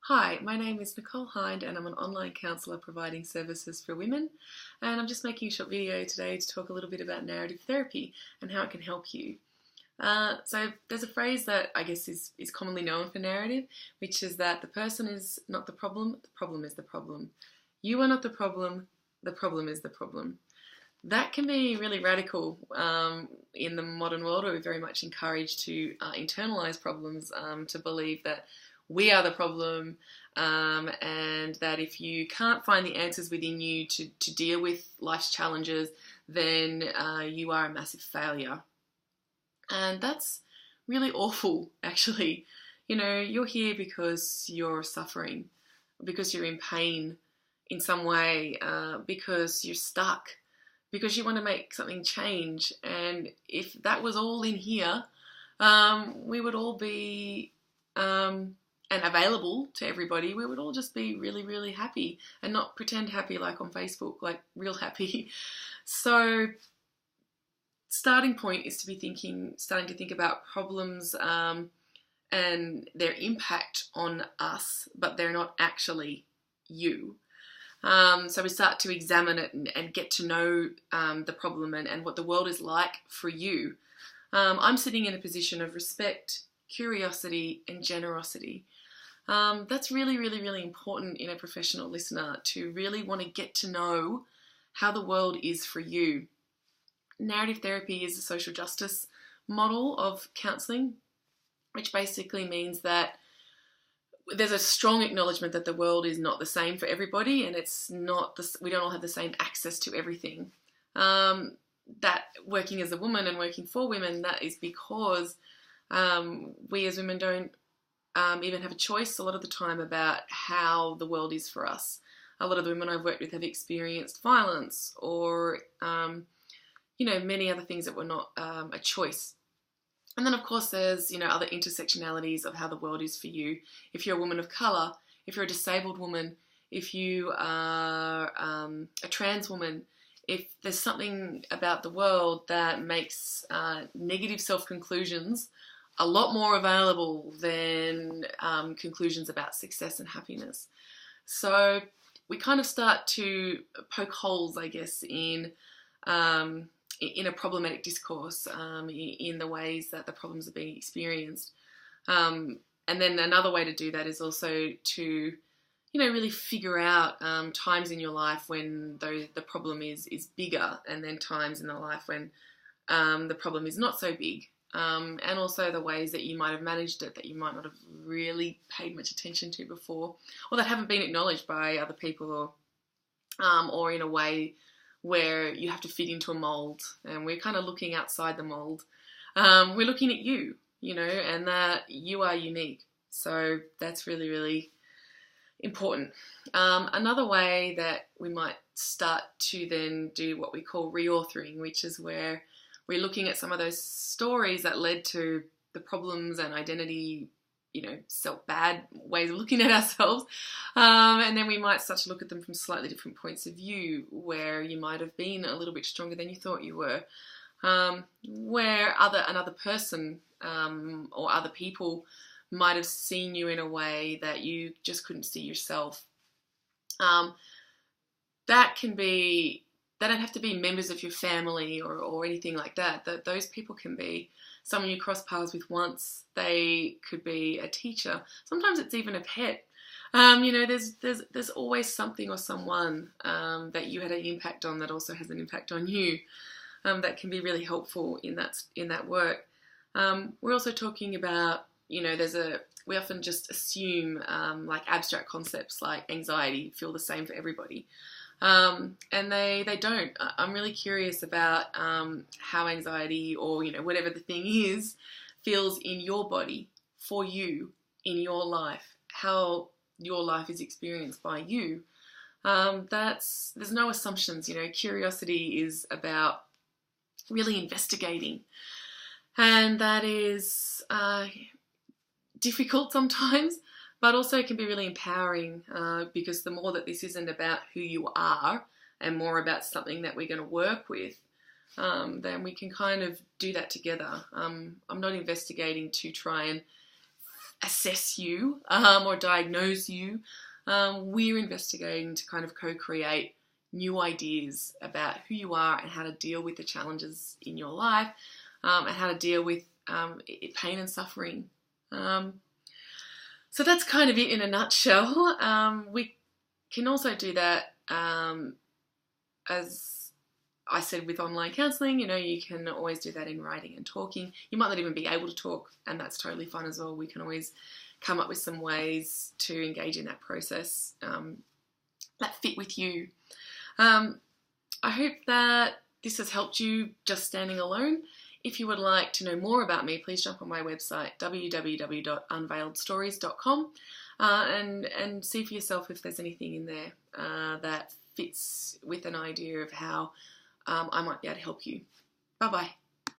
Hi, my name is Nicole Hind and I'm an online counsellor providing services for women, and I'm just making a short video today to talk a little bit about narrative therapy and how it can help you. So there's a phrase that I guess is commonly known for narrative, which is that the person is not the problem is the problem. You are not the problem is the problem. That can be really radical in the modern world, where we're very much encouraged to internalise problems, to believe that we are the problem, and that if you can't find the answers within you to deal with life's challenges, then you are a massive failure. And that's really awful, actually. You know, you're here because you're suffering, because you're in pain in some way, because you're stuck, because you want to make something change. And if that was all in here, we would all be and available to everybody. We would all just be really, really happy and not pretend happy like on Facebook, like real happy. So starting point is to be starting to think about problems and their impact on us, but they're not actually you. So we start to examine it and get to know the problem and what the world is like for you. I'm sitting in a position of respect, curiosity, and generosity. That's really, really, really important in a professional listener, to really want to get to know how the world is for you. Narrative therapy is a social justice model of counselling, which basically means that there's a strong acknowledgement that the world is not the same for everybody, and we don't all have the same access to everything. That working as a woman and working for women, that is because we as women don't even have a choice a lot of the time about how the world is for us. A lot of the women I've worked with have experienced violence or, many other things that were not a choice. And then, of course, there's, other intersectionalities of how the world is for you. If you're a woman of colour, if you're a disabled woman, if you are a trans woman, if there's something about the world that makes negative self-conclusions a lot more available than conclusions about success and happiness. So we kind of start to poke holes, I guess, in a problematic discourse, in the ways that the problems are being experienced. And then another way to do that is also to, really figure out times in your life when the problem is bigger, and then times in the life when the problem is not so big. And also the ways that you might have managed it that you might not have really paid much attention to before, or that haven't been acknowledged by other people, or in a way where you have to fit into a mould, and we're kind of looking outside the mould. We're looking at you, and that you are unique. So that's really, really important. Another way that we might start to then do what we call reauthoring, which is where we're looking at some of those stories that led to the problems and identity, bad ways of looking at ourselves. And then we might start to look at them from slightly different points of view, where you might have been a little bit stronger than you thought you were, where another person or other people might have seen you in a way that you just couldn't see yourself. They don't have to be members of your family or anything like that. Those people can be someone you cross paths with once. They could be a teacher. Sometimes it's even a pet. There's always something or someone that you had an impact on that also has an impact on you, that can be really helpful in that work. We're also talking about, we often just assume like abstract concepts like anxiety feel the same for everybody. And they don't. I'm really curious about how anxiety, or whatever the thing is, feels in your body, for you, in your life, how your life is experienced by you. There's no assumptions. Curiosity is about really investigating, and that is difficult sometimes, but also it can be really empowering, because the more that this isn't about who you are and more about something that we're going to work with, then we can kind of do that together. I'm not investigating to try and assess you or diagnose you. We're investigating to kind of co-create new ideas about who you are and how to deal with the challenges in your life, and how to deal with pain and suffering. So that's kind of it in a nutshell. We can also do that, as I said, with online counselling. You can always do that in writing and talking. You might not even be able to talk, and that's totally fun as well. We can always come up with some ways to engage in that process that fit with you. I hope that this has helped you just standing alone. If you would like to know more about me, please jump on my website, www.unveiledstories.com, and see for yourself if there's anything in there that fits with an idea of how I might be able to help you. Bye-bye.